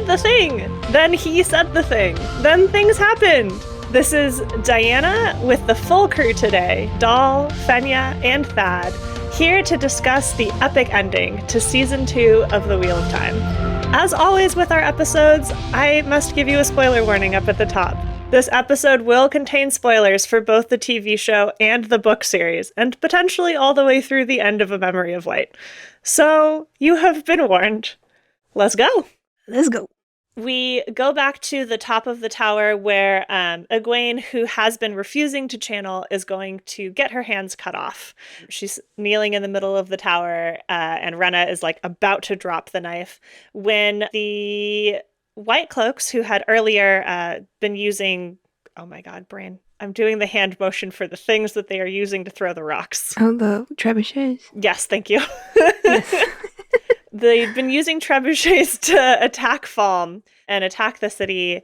did the thing. Then he said the thing. Then things happened. This is Dianna with the full crew today, Doll, Fenya, and Thad, here to discuss the epic ending to Season 2 of The Wheel of Time. As always with our episodes, I must give you a spoiler warning up at the top. This episode will contain spoilers for both the TV show and the book series, and potentially all the way through the end of A Memory of Light. So, you have been warned. Let's go! Let's go. We go back to the top of the tower where Egwene, who has been refusing to channel, is going to get her hands cut off. She's kneeling in the middle of the tower, and Renna is like about to drop the knife when the White Cloaks, who had earlier been using, oh my god, brain. I'm doing the hand motion for the things that they are using to throw the rocks. Oh, the trebuchets? Yes, thank you. Yes. They've been using trebuchets to attack Falm and attack the city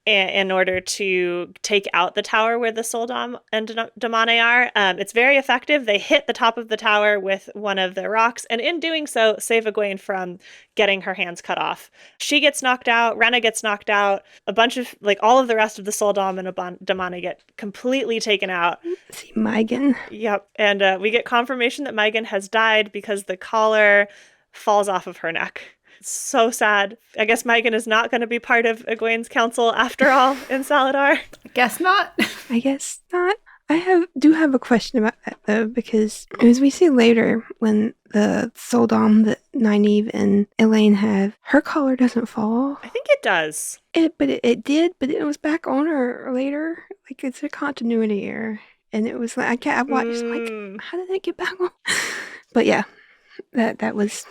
in order to take out the tower where the Soldam and Damane are. It's very effective. They hit the top of the tower with one of the rocks, and in doing so, save Egwene from getting her hands cut off. She gets knocked out. Renna gets knocked out. A bunch of, all of the rest of the Soldam and Damane get completely taken out. See Mygan. Yep. And we get confirmation that Mygan has died because the collar falls off of her neck. So sad. I guess Mygan is not going to be part of Egwene's council after all in Saladar. Guess not. I guess not. I do have a question about that though, because as we see later, when the Soldam that Nynaeve and Elaine have, her collar doesn't fall. I think it does. It did, but it was back on her later. Like, it's a continuity error, and it was like I watched like, how did it get back on? But yeah, that was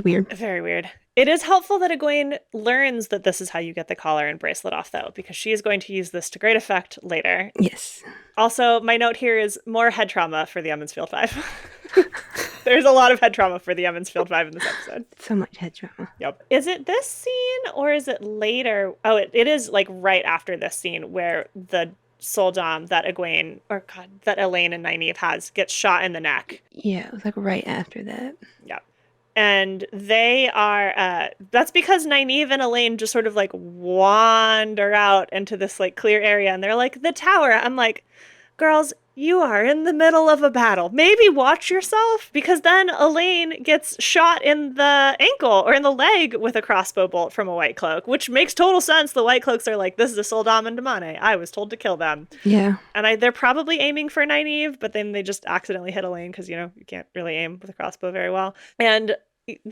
weird. Very weird. It is helpful that Egwene learns that this is how you get the collar and bracelet off, though, because she is going to use this to great effect later. Yes. Also, my note here is more head trauma for the Emmonsfield Five. There's a lot of head trauma for the Emmonsfield Five in this episode. So much head trauma. Yep. Is it this scene or is it later? Oh, it is like right after this scene where the Soldam that that Elaine and Nynaeve has gets shot in the neck. Yeah, it was like right after that. Yep. And they are, that's because Nynaeve and Elaine just sort of like wander out into this like clear area and they're like, the tower. I'm like, girls, you are in the middle of a battle. Maybe watch yourself, because then Elaine gets shot in the ankle or in the leg with a crossbow bolt from a White Cloak, which makes total sense. The White Cloaks are like, this is a Soldam and Damane. I was told to kill them. Yeah. And they're probably aiming for Nynaeve, but then they just accidentally hit Elaine because, you can't really aim with a crossbow very well. And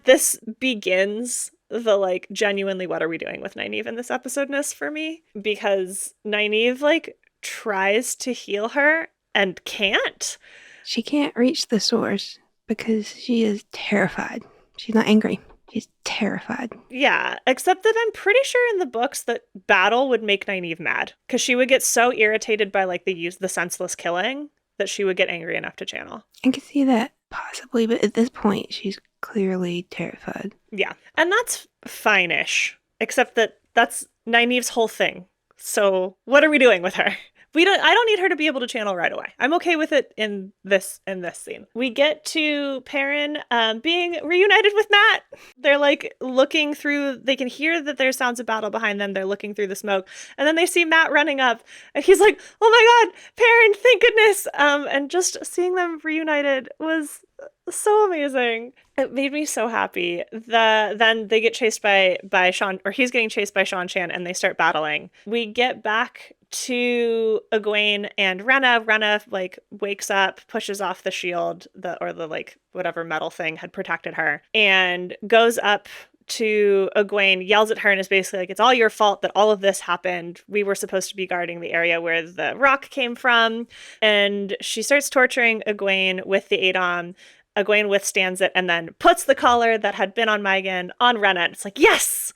this begins the like genuinely what are we doing with Nynaeve in this episode-ness for me, because Nynaeve like tries to heal her and can't. She can't reach the source because she is terrified. She's not angry. She's terrified. Yeah, except that I'm pretty sure in the books that battle would make Nynaeve mad, because she would get so irritated by like the senseless killing that she would get angry enough to channel. I can see that possibly, but at this point she's clearly terrified. Yeah, and that's fine-ish, except that that's Nynaeve's whole thing. So what are we doing with her? I don't need her to be able to channel right away. I'm okay with it in this scene. We get to Perrin being reunited with Mat. They're like looking through, they can hear that there's sounds of battle behind them. They're looking through the smoke. And then they see Mat running up and he's like, oh my God, Perrin, thank goodness. And just seeing them reunited was so amazing. It made me so happy. Then they get chased by Sean, or he's getting chased by Sean Chan, and they start battling. We get back to Egwene and Renna. Renna like wakes up, pushes off the shield, the like whatever metal thing had protected her, and goes up to Egwene, yells at her, and is basically like, it's all your fault that all of this happened. We were supposed to be guarding the area where the rock came from. And she starts torturing Egwene with the Adom. Egwene withstands it and then puts the collar that had been on Mygan on Renna. It's like, yes!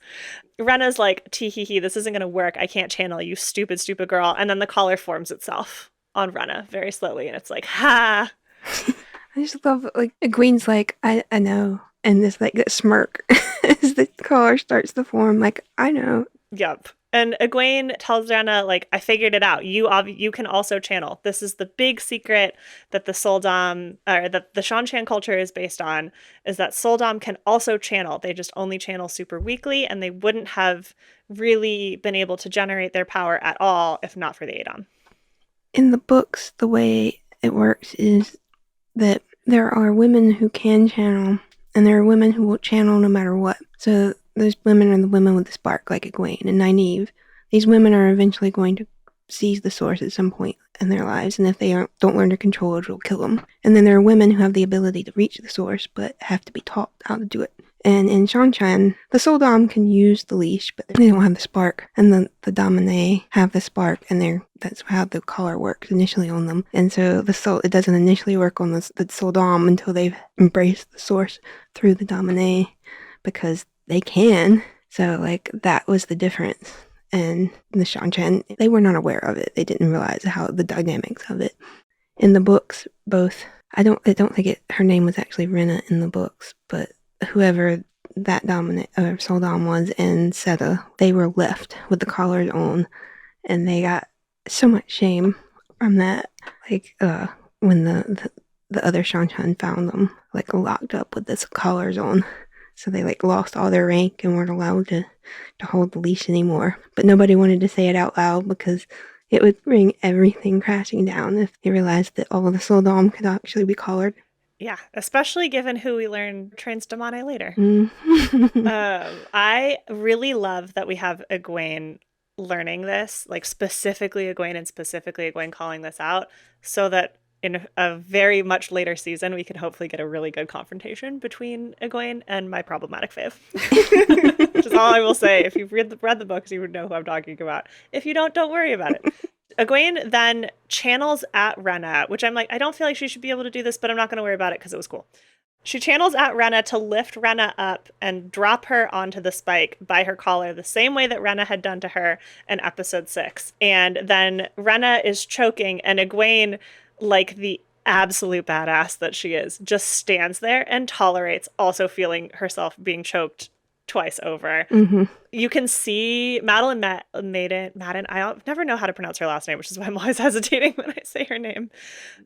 Renna's like, tee-hee-hee, this isn't going to work. I can't channel, you stupid, stupid girl. And then the collar forms itself on Renna very slowly. And it's like, ha! I just love, like, Egwene's like, I know. And this, like, that smirk as the collar starts to form. Like, I know. Yep. And Egwene tells Dianna, like, I figured it out. You can also channel. This is the big secret that the Soldam, or that the Shan-Chan culture is based on, is that Soldam can also channel. They just only channel super weakly, and they wouldn't have really been able to generate their power at all if not for the Adom. In the books, the way it works is that there are women who can channel, and there are women who will channel no matter what. So those women are the women with the spark, like Egwene and Nynaeve. These women are eventually going to seize the source at some point in their lives, and if they don't learn to control it, it'll kill them. And then there are women who have the ability to reach the source, but have to be taught how to do it. And in Shan-Chan, the Soldam can use the leash, but they don't have the spark. And the Daminae have the spark, and that's how the collar works initially on them. And so it doesn't initially work on the Soldam until they've embraced the source through the Daminae, because they can. So, like, that was the difference. And the Shan-Chan, they were not aware of it. They didn't realize how the dynamics of it. In the books, both, I don't think her name was actually Renna in the books, but whoever that dominant or Soldam was and Seta, they were left with the collars on, and they got so much shame from that. Like, when the other Shan-Chan found them, like, locked up with this collars on. So they, like, lost all their rank and weren't allowed to hold the leash anymore. But nobody wanted to say it out loud because it would bring everything crashing down if they realized that all of the Soldam could actually be collared. Yeah, especially given who we learn trains Damane later. I really love that we have Egwene learning this, like specifically Egwene and specifically Egwene calling this out, so that in a very much later season, we can hopefully get a really good confrontation between Egwene and my problematic fave. Which is all I will say. If you've read the books, you would know who I'm talking about. If you don't worry about it. Egwene then channels at Renna, which I'm like, I don't feel like she should be able to do this, but I'm not going to worry about it because it was cool. She channels at Renna to lift Renna up and drop her onto the spike by her collar, the same way that Renna had done to her in episode 6. And then Renna is choking, and Egwene, like the absolute badass that she is, just stands there and tolerates also feeling herself being choked twice over. Mm-hmm. You can see Madden. I never know how to pronounce her last name, which is why I'm always hesitating when I say her name.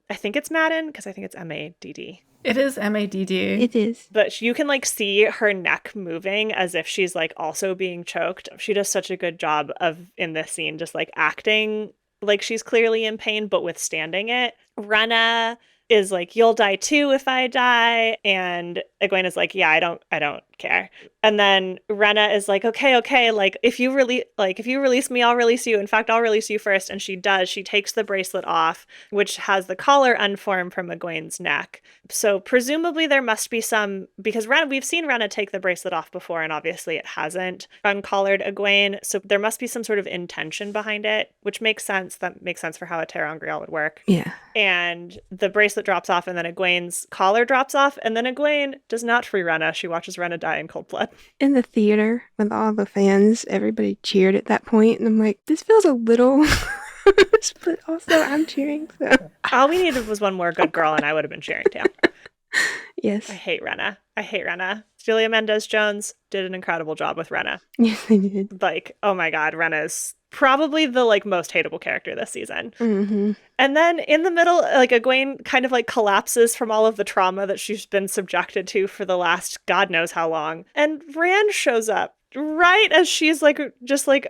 I think it's Madden because I think it's M-A-D-D. It is M-A-D-D. It is. But you can, like, see her neck moving as if she's, like, also being choked. She does such a good job in this scene, just, like, acting like she's clearly in pain, but withstanding it. Renna is like, you'll die too if I die. And Egwene is like, yeah, I don't care. And then Renna is like, okay, like if you release me, I'll release you. In fact, I'll release you first. And she does. She takes the bracelet off, which has the collar unformed from Egwene's neck. So presumably there must be some, because we've seen Renna take the bracelet off before, and obviously it hasn't uncollared Egwene. So there must be some sort of intention behind it, which makes sense. That makes sense for how a Terangrial would work. Yeah. And the bracelet drops off, and then Egwene's collar drops off, and then Egwene does not free Renna. She watches Renna die in cold blood. In the theater with all the fans, everybody cheered at that point, and I'm like, this feels a little but also I'm cheering. So all we needed was one more good girl, and I would have been cheering too. Yes. I hate Renna. Julia Mendez-Jones did an incredible job with Renna. Yes, they did. Like, oh my god, Renna is probably the, like, most hateable character this season. Mm-hmm. And then in the middle, like, Egwene kind of, like, collapses from all of the trauma that she's been subjected to for the last god knows how long. And Rand shows up right as she's, like, just, like,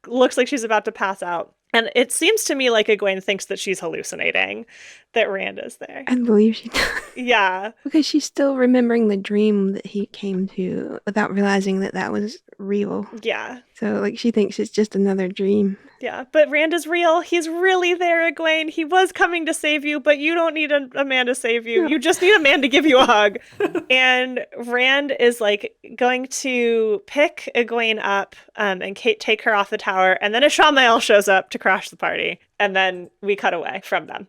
looks like she's about to pass out. And it seems to me like Egwene thinks that she's hallucinating, that Rand is there. I believe she does. Yeah. Because she's still remembering the dream that he came to without realizing that was real. Yeah. So, like, she thinks it's just another dream. Yeah, but Rand is real. He's really there, Egwene. He was coming to save you, but you don't need a man to save you. No. You just need a man to give you a hug. And Rand is, like, going to pick Egwene up and take her off the tower. And then Ishamael shows up to crash the party. And then we cut away from them.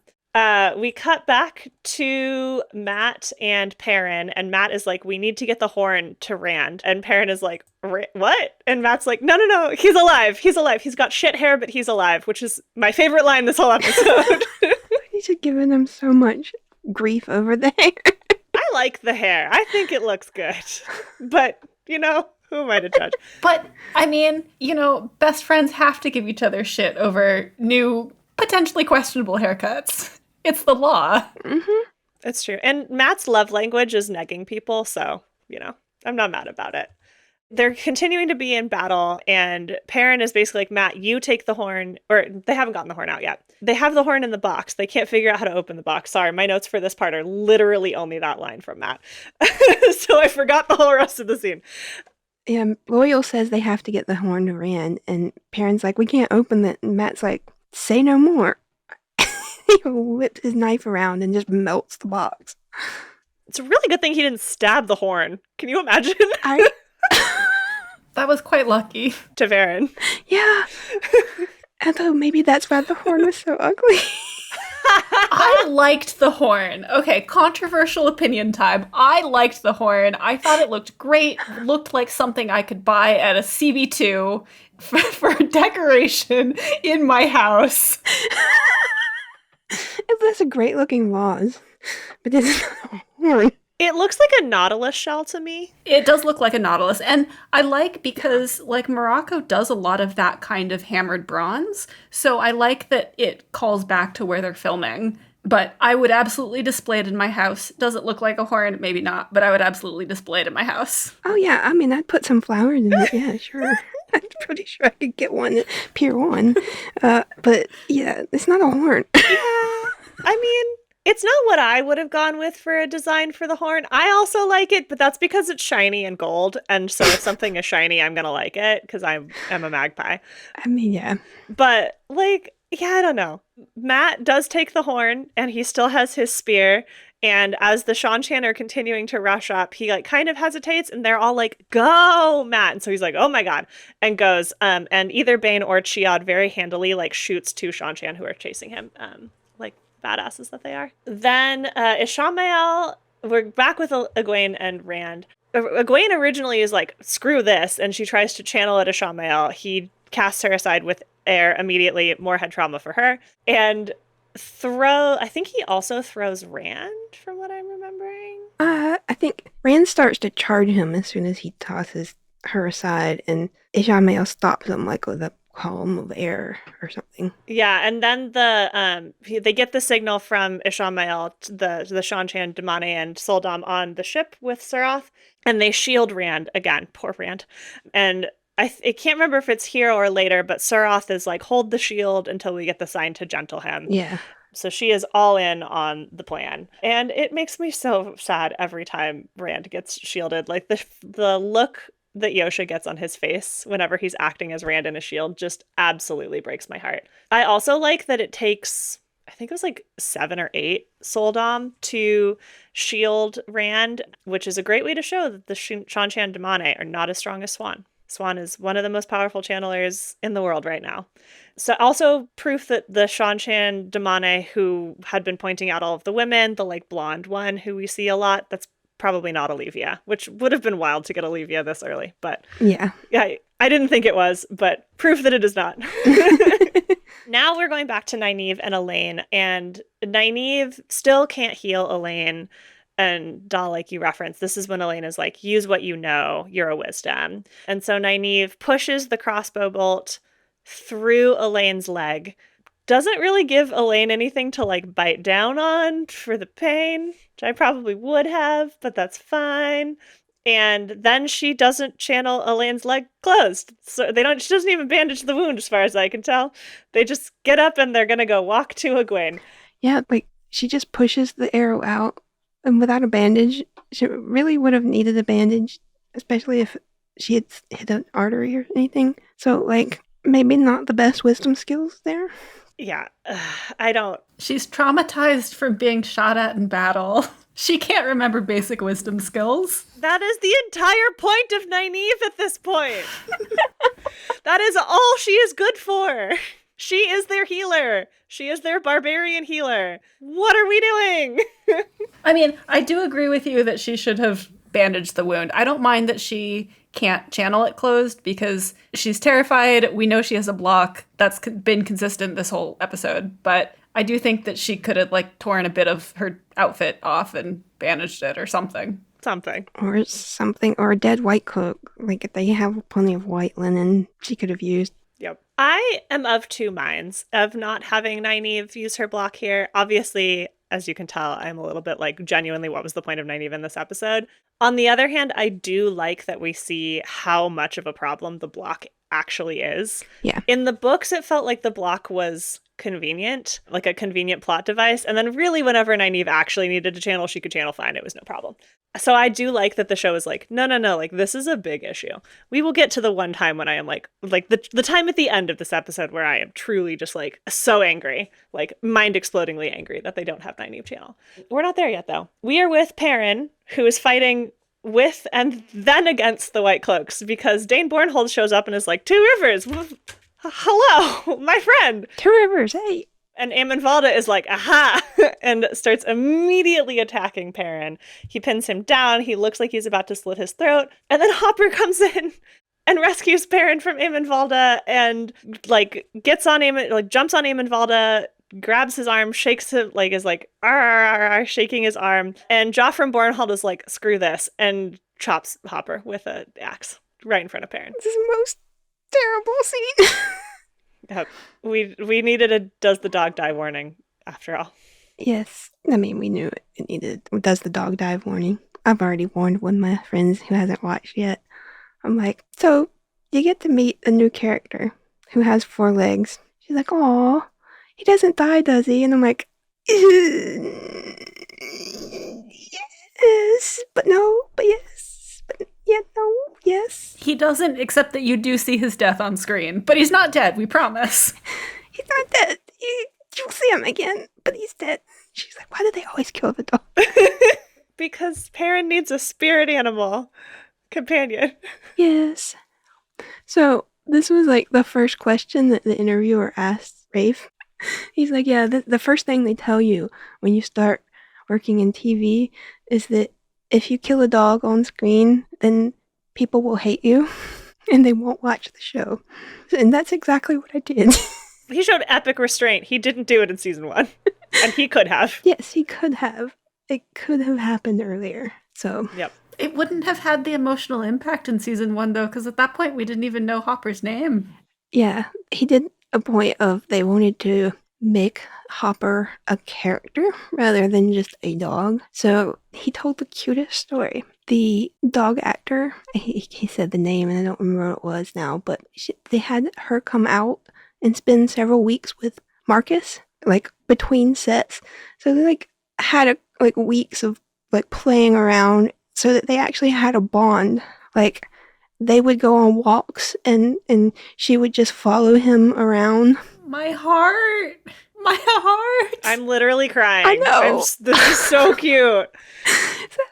We cut back to Matt and Perrin, and Matt is like, we need to get the horn to Rand. And Perrin is like, what? And Matt's like, no, he's alive. He's got shit hair, but he's alive, which is my favorite line this whole episode. He's just giving them so much grief over the hair. I like the hair. I think it looks good. But, Who am I to judge? But, I mean, best friends have to give each other shit over new, potentially questionable haircuts. It's the law. Mm-hmm. It's true. And Matt's love language is negging people, so, I'm not mad about it. They're continuing to be in battle, and Perrin is basically like, Matt, you take the horn, or they haven't gotten the horn out yet. They have the horn in the box. They can't figure out how to open the box. Sorry, my notes for this part are literally only that line from Matt. So I forgot the whole rest of the scene. Yeah, Loyal says they have to get the horn to Rand, and Perrin's like, we can't open it. And Matt's like, say no more. He whips his knife around and just melts the box. It's a really good thing he didn't stab the horn. Can you imagine? That was quite lucky. Ta'Veren. Yeah. Although maybe that's why the horn was so ugly. I liked the horn. Okay, controversial opinion time. I liked the horn. I thought it looked great. It looked like something I could buy at a CB2 for decoration in my house. That's a great looking vase. But this is not a horn. It looks like a nautilus shell to me. It does look like a nautilus. And I like because, Morocco does a lot of that kind of hammered bronze. So I like that it calls back to where they're filming. But I would absolutely display it in my house. Does it look like a horn? Maybe not. But I would absolutely display it in my house. Oh, yeah. I mean, I'd put some flowers in it. Yeah, sure. I'm pretty sure I could get one, Pier 1. But, yeah, it's not a horn. Yeah. I mean, it's not what I would have gone with for a design for the horn. I also like it, but that's because it's shiny and gold. And so if something is shiny, I'm going to like it because I'm a magpie. I mean, yeah. But, yeah, I don't know. Matt does take the horn, and he still has his spear. And as the Shan-Chan are continuing to rush up, he kind of hesitates, and they're all like, "Go, Matt!" And so he's like, "Oh my god!" and goes. And either Bane or Chiad very handily shoots two Shan-Chan who are chasing him, badasses that they are. Then Ishamael, we're back with Egwene and Rand. Egwene originally is like, "Screw this," and she tries to channel at Ishamael. He casts her aside with air immediately, more head trauma for her, and I think he also throws Rand, from what I'm remembering. I think Rand starts to charge him as soon as he tosses her aside, and Ishamael stops him with a column of air or something. Yeah, and then they get the signal from Ishamael, the Shan-Chan, Damane, and Soldam on the ship with Surath, and they shield Rand again. Poor Rand. And I can't remember if it's here or later, but Surath is like, hold the shield until we get the sign to gentle him. Yeah. So she is all in on the plan. And it makes me so sad every time Rand gets shielded. The look that Yosha gets on his face whenever he's acting as Rand in a shield just absolutely breaks my heart. I also like that it takes, I think it was 7 or 8 Soldam to shield Rand, which is a great way to show that the Shan-Chan Damane are not as strong as Swan. Swan is one of the most powerful channelers in the world right now. So also proof that the Shan-Chan Damane who had been pointing out all of the women, the blonde one who we see a lot, that's probably not Olivia, which would have been wild to get Olivia this early. But yeah, I didn't think it was, but proof that it is not. Now we're going back to Nynaeve and Elaine, and Nynaeve still can't heal Elaine. And Dahl, like you referenced, this is when Elaine is like, use what you know, you're a wisdom. And so Nynaeve pushes the crossbow bolt through Elaine's leg. Doesn't really give Elaine anything to bite down on for the pain, which I probably would have, but that's fine. And then she doesn't channel Elaine's leg closed. So she doesn't even bandage the wound as far as I can tell. They just get up and they're going to go walk to Egwene. Yeah, she just pushes the arrow out. And without a bandage, she really would have needed a bandage, especially if she had hit an artery or anything. So, maybe not the best wisdom skills there. Yeah, I don't. She's traumatized from being shot at in battle. She can't remember basic wisdom skills. That is the entire point of Nynaeve at this point. That is all she is good for. She is their healer. She is their barbarian healer. What are we doing? I mean, I do agree with you that she should have bandaged the wound. I don't mind that she can't channel it closed because she's terrified. We know she has a block. That's been consistent this whole episode. But I do think that she could have torn a bit of her outfit off and bandaged it or something. Something. Or something, or a dead white cloak. Like, they have plenty of white linen she could have used. Yep. I am of two minds of not having Nynaeve use her block here. Obviously, as you can tell, I'm a little bit like, genuinely, what was the point of Nynaeve in this episode? On the other hand, I do like that we see how much of a problem the block actually is. Yeah. In the books, it felt like the block was convenient, like a convenient plot device. And then really, whenever Nynaeve actually needed to channel, she could channel fine. It was no problem. So I do like that the show is like, no, like, this is a big issue. We will get to the one time when I am like the time at the end of this episode where I am truly just like so angry, like mind-explodingly angry that they don't have Nynaeve channel. We're not there yet, though. We are with Perrin, who is fighting with and then against the White Cloaks, because Dane Bornhold shows up and is like, Two Rivers, hello, my friend. Two Rivers, hey. And Aemon Valda is like, aha, and starts immediately attacking Perrin. He pins him down. He looks like he's about to slit his throat. And then Hopper comes in and rescues Perrin from Aemon Valda and, like, gets on Aemon, like, jumps on Aemon Valda, grabs his arm, shakes him, like, is like, shaking his arm. And Joffrey Bornhold is like, screw this, and chops Hopper with an axe right in front of Perrin. This is the most terrible scene. We needed a does the dog die warning, after all. Yes. I mean, we knew it needed does the dog dive warning. I've already warned one of my friends who hasn't watched yet. I'm like, so you get to meet a new character who has 4 legs. She's like, aw, he doesn't die, does he? And I'm like, yes, but no, but yes, but yeah, no, yes. He doesn't, except that you do see his death on screen. But he's not dead, we promise. He's not dead. You'll see him again, but he's dead. She's like, why do they always kill the dog? Because Perrin needs a spirit animal companion. Yes. So this was like the first question that the interviewer asked Rafe. He's like, yeah, the first thing they tell you when you start working in TV is that if you kill a dog on screen, then people will hate you and they won't watch the show. And that's exactly what I did. He showed epic restraint. He didn't do it in season 1. And he could have. Yes, he could have. It could have happened earlier. So, yep. It wouldn't have had the emotional impact in season 1, though, because at that point we didn't even know Hopper's name. Yeah, he did a point of they wanted to make Hopper a character rather than just a dog. So he told the cutest story. The dog actor, he said the name and I don't remember what it was now, but they had her come out and spend several weeks with Marcus, like between sets. So they like had weeks of like playing around so that they actually had a bond. Like they would go on walks and she would just follow him around. My heart. My heart. I'm literally crying. I know. This is so cute. So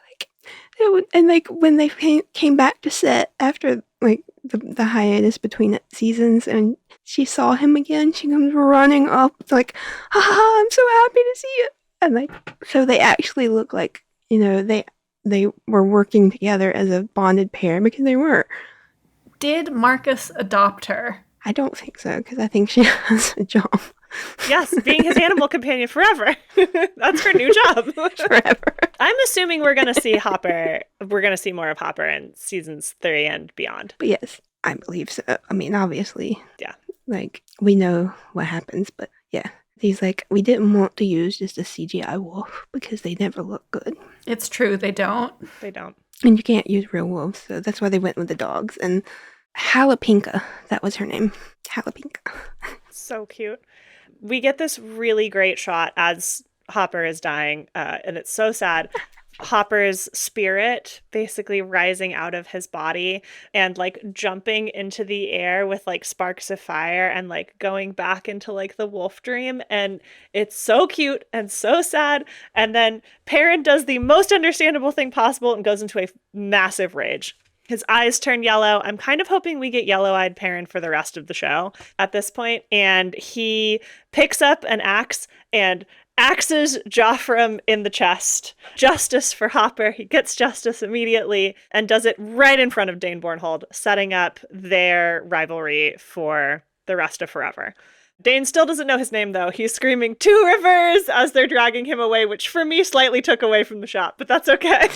it would, and like when they came back to set after like the hiatus between seasons and she saw him again, she comes running up like, haha, I'm so happy to see you. And like, so they actually look like, you know, they were working together as a bonded pair because they were. Did Marcus adopt her? I don't think so, because I think she has a job. Yes, being his animal companion forever. That's her new job. Forever. I'm assuming we're going to see Hopper. We're going to see more of Hopper in seasons 3 and beyond. But yes, I believe so. I mean, obviously. Yeah. Like, we know what happens, but yeah. He's like, we didn't want to use just a CGI wolf because they never look good. It's true, they don't. They don't. And you can't use real wolves, so that's why they went with the dogs. And Jalapinka, that was her name. Jalapinka. So cute. We get this really great shot as Hopper is dying, and it's so sad. Hopper's spirit basically rising out of his body and like jumping into the air with like sparks of fire and like going back into like the wolf dream. And it's so cute and so sad. And then Perrin does the most understandable thing possible and goes into a massive rage. His eyes turn yellow. I'm kind of hoping we get yellow-eyed Perrin for the rest of the show at this point. And he picks up an axe and axes Joffrey in the chest. Justice for Hopper. He gets justice immediately and does it right in front of Dane Bornhold, setting up their rivalry for the rest of forever. Dane still doesn't know his name, though. He's screaming, "Two Rivers!" as they're dragging him away, which for me slightly took away from the shot, but that's okay.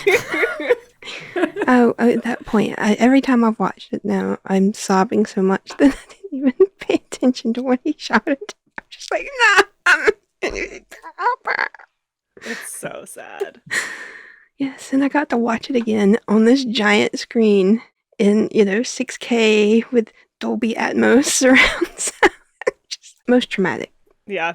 Oh, at that point, every time I've watched it now, I'm sobbing so much that I didn't even pay attention to what he shouted. I'm just like, no. It's so sad. Yes, and I got to watch it again on this giant screen in, 6K with Dolby Atmos surround sound. Just most traumatic. Yeah.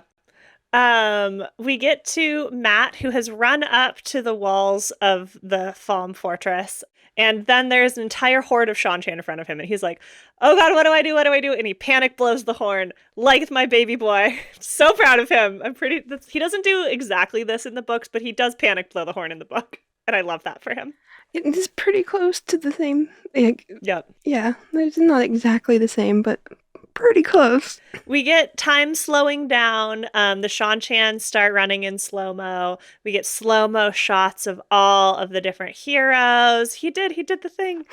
We get to Matt, who has run up to the walls of the Falm Fortress, and then there's an entire horde of Shan-Chan in front of him, and he's like, oh god, what do I do? What do I do? And he panic blows the horn, like my baby boy. So proud of him. He doesn't do exactly this in the books, but he does panic blow the horn in the book, and I love that for him. It's pretty close to the same. Yep. Yeah, it's not exactly the same, but pretty close. We get time slowing down. The Shan-Chan start running in slow-mo. We get slow-mo shots of all of the different heroes. He did the thing.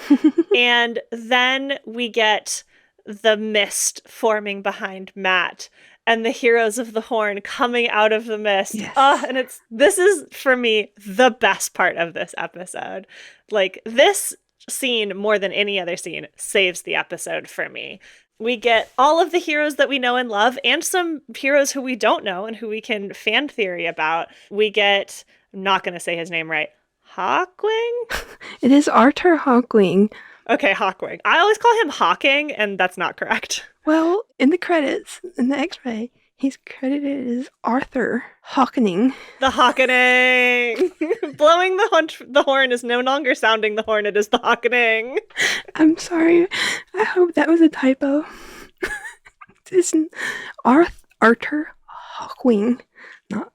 And then we get the mist forming behind Matt and the heroes of the horn coming out of the mist. Yes. And this is, for me, the best part of this episode. Like, this scene, more than any other scene, saves the episode for me. We get all of the heroes that we know and love, and some heroes who we don't know and who we can fan theory about. We get, I'm not going to say his name right, Hawkwing? It is Arthur Hawkwing. Okay, Hawkwing. I always call him Hawking, and that's not correct. Well, in the credits, in the X-ray, he's credited as Arthur Hawkening. The Hawkening! Blowing the horn is no longer sounding the horn, it is the Hawkening. I'm sorry. I hope that was a typo. It's Arthur Hawkwing, not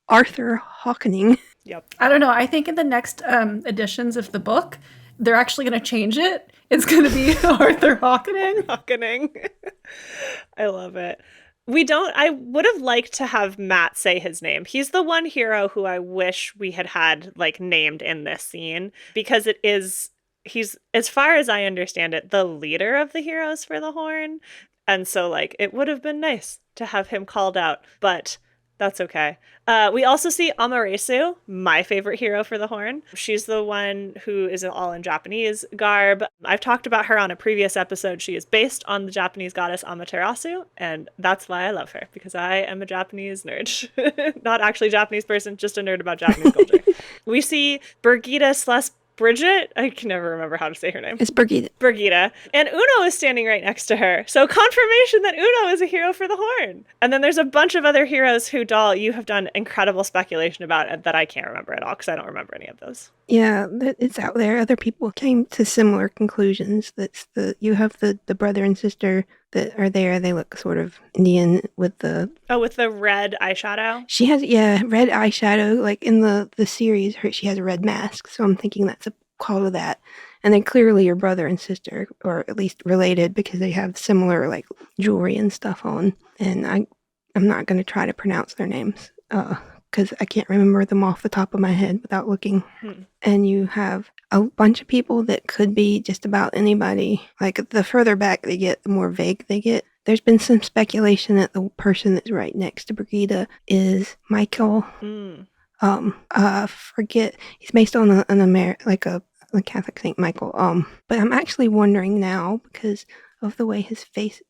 Arthur Hawkening. Yep. I don't know. I think in the next editions of the book, they're actually going to change it. It's going to be Arthur Hawkening. Hawkening. I love it. I would have liked to have Matt say his name. He's the one hero who I wish we had like named in this scene, because he's, as far as I understand it, the leader of the heroes for the horn. And so like it would have been nice to have him called out, but that's okay. We also see Amaterasu, my favorite hero for the horn. She's the one who is all in Japanese garb. I've talked about her on a previous episode. She is based on the Japanese goddess Amaterasu, and that's why I love her, because I am a Japanese nerd. Not actually a Japanese person, just a nerd about Japanese culture. We see Bridget, I can never remember how to say her name. It's Birgitta. And Uno is standing right next to her. So confirmation that Uno is a hero for the horn. And then there's a bunch of other heroes who, Doll, you have done incredible speculation about that I can't remember at all, because I don't remember any of those. Yeah, it's out there. Other people came to similar conclusions. You have the brother and sister that are there. They look sort of Indian with the... Oh, with the red eyeshadow? She has, red eyeshadow. Like in the series, she has a red mask. So I'm thinking that's a call to that. And then clearly your brother and sister, or at least related, because they have similar like jewelry and stuff on. And I'm not going to try to pronounce their names. Because I can't remember them off the top of my head without looking. And you have a bunch of people that could be just about anybody. Like, the further back they get, the more vague they get. There's been some speculation that the person that's right next to Brigitte is Michael. Forget, he's based on a Catholic Saint Michael. But I'm actually wondering now, because of the way his face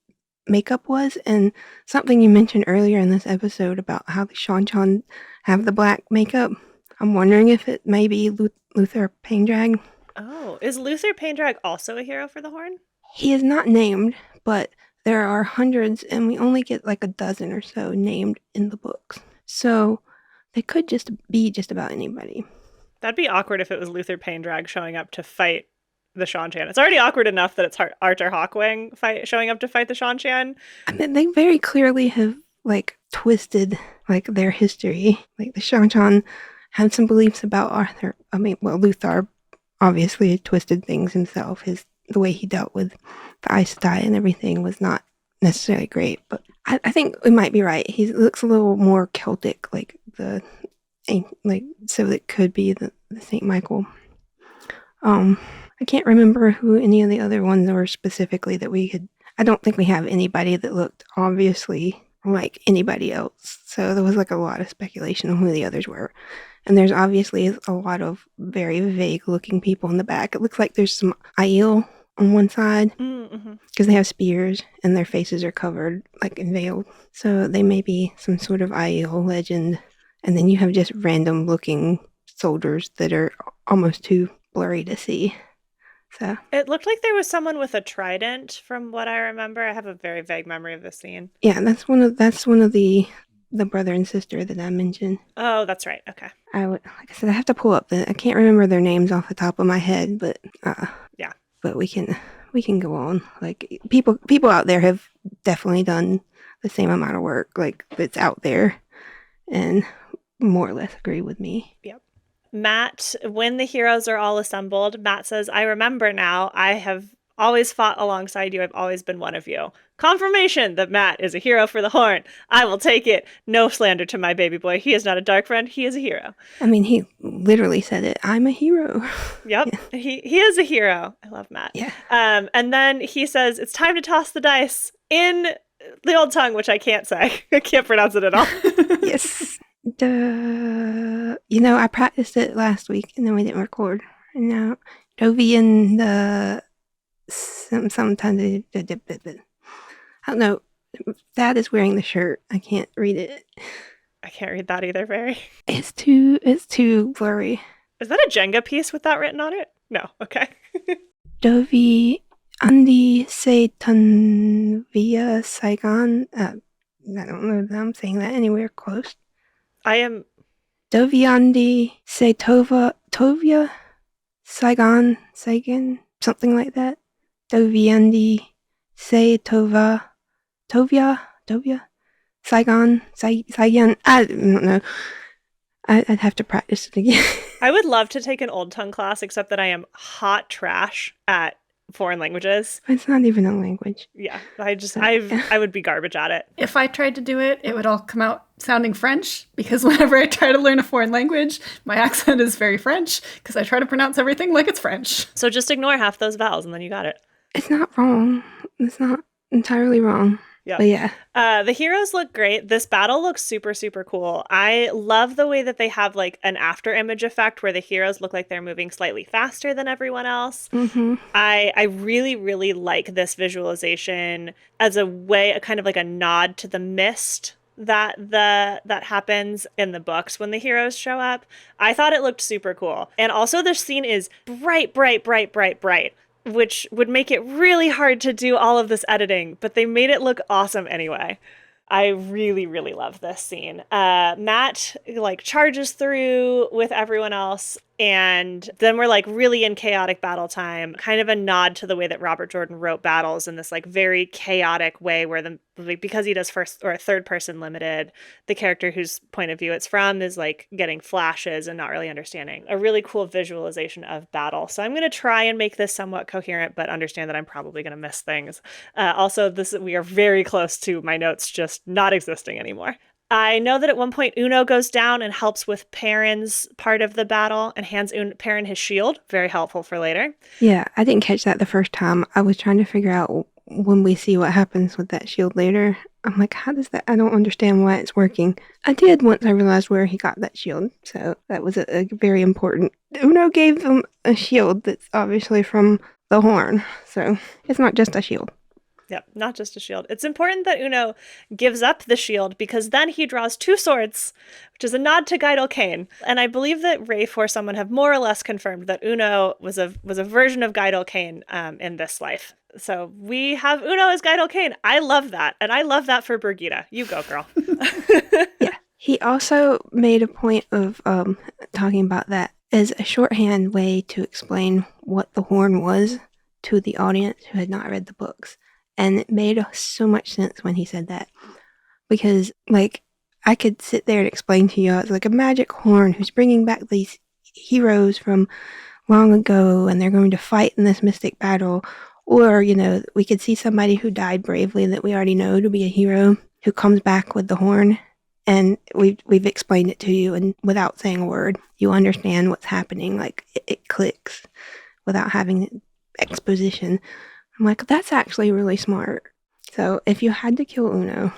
makeup was, and something you mentioned earlier in this episode about how the Shan-Chan have the black makeup. I'm wondering if it may be Luther Paindrag. Oh, is Luther Paindrag also a hero for the horn? He is not named, but there are hundreds, and we only get like a dozen or so named in the books. So they could just be just about anybody. That'd be awkward if it was Luther Paindrag showing up to fight the Shan-Chan. It's already awkward enough that it's Arthur Hawkwing showing up to fight the Shan-Chan. I mean, they very clearly have like twisted like their history. Like the Shan-Chan had some beliefs about Arthur. Luther obviously twisted things himself. The way he dealt with the Aes Sedai and everything was not necessarily great. But I think we might be right. He looks a little more Celtic, so it could be the Saint Michael. I can't remember who any of the other ones were specifically that we could... I don't think we have anybody that looked obviously like anybody else. So there was like a lot of speculation on who the others were. And there's obviously a lot of very vague looking people in the back. It looks like there's some Aiel on one side because they have spears and their faces are covered like in veil. So they may be some sort of Aiel legend. And then you have just random looking soldiers that are almost too blurry to see. So it looked like there was someone with a trident from what I remember. I have a very vague memory of this scene. Yeah, that's one of the brother and sister that I mentioned. Oh, that's right. Okay. Like I said, I have to pull up I can't remember their names off the top of my head, but yeah. But we can go on. Like people out there have definitely done the same amount of work like that's out there and more or less agree with me. Yep. Matt, when the heroes are all assembled, Matt says, "I remember now. I have always fought alongside you. I've always been one of you." Confirmation that Matt is a hero for the Horn. I will take it. No slander to my baby boy. He is not a dark friend. He is a hero. I mean, he literally said it. I'm a hero. Yep. Yeah. He is a hero. I love Matt. Yeah. And then he says, "It's time to toss the dice," in the old tongue, which I can't say. I can't pronounce it at all. Yes. I practiced it last week and then we didn't record. And now Dovey and sometimes I don't know. Dad is wearing the shirt. I can't read it. I can't read that either, Very. It's too blurry. Is that a Jenga piece with that written on it? No. Okay. Dovey Andi Seitan via Saigon. I don't know that I'm saying that anywhere close. I am. Doviandi Tovia Saigon, something like that. Doviandi Tovia, Saigon. I don't know. I'd have to practice it again. I would love to take an Old Tongue class, except that I am hot trash at foreign languages. It's not even a language. Yeah, I would be garbage at it. If I tried to do it, it would all come out sounding French, because whenever I try to learn a foreign language, my accent is very French, because I try to pronounce everything like it's French. So just ignore half those vowels and then you got it. It's not wrong. It's not entirely wrong. Yeah. But yeah. The heroes look great. This battle looks super, super cool. I love the way that they have like an after image effect where the heroes look like they're moving slightly faster than everyone else. Mm-hmm. I really, really like this visualization as a way, a kind of like a nod to the mist that happens in the books when the heroes show up. I thought it looked super cool. And also this scene is bright, which would make it really hard to do all of this editing, but they made it look awesome anyway. I really, really love this scene. Matt like charges through with everyone else, and then we're like really in chaotic battle time, kind of a nod to the way that Robert Jordan wrote battles in this like very chaotic way where because he does first or third person limited, the character whose point of view it's from is like getting flashes and not really understanding. A really cool visualization of battle. So I'm going to try and make this somewhat coherent, but understand that I'm probably going to miss things. Also, we are very close to my notes just not existing anymore. I know that at one point Uno goes down and helps with Perrin's part of the battle and hands Perrin his shield. Very helpful for later. Yeah, I didn't catch that the first time. I was trying to figure out when we see what happens with that shield later. I'm like, how does that? I don't understand why it's working. I did once I realized where he got that shield. So that was a very important. Uno gave him a shield that's obviously from the Horn. So it's not just a shield. Yep, not just a shield. It's important that Uno gives up the shield because then he draws two swords, which is a nod to Guidal Cain. And I believe that Rafe or someone have more or less confirmed that Uno was a version of Guidal Cain in this life. So we have Uno as Guidal Cain. I love that. And I love that for Brigitte. You go, girl. Yeah. He also made a point of talking about that as a shorthand way to explain what the Horn was to the audience who had not read the books. And it made so much sense when he said that. Because, like, I could sit there and explain to you, it's like a magic horn who's bringing back these heroes from long ago, and they're going to fight in this mystic battle. Or, we could see somebody who died bravely that we already know to be a hero who comes back with the horn. And we've explained it to you, and without saying a word, you understand what's happening. Like, it clicks without having exposition. I'm like, that's actually really smart. So if you had to kill Uno,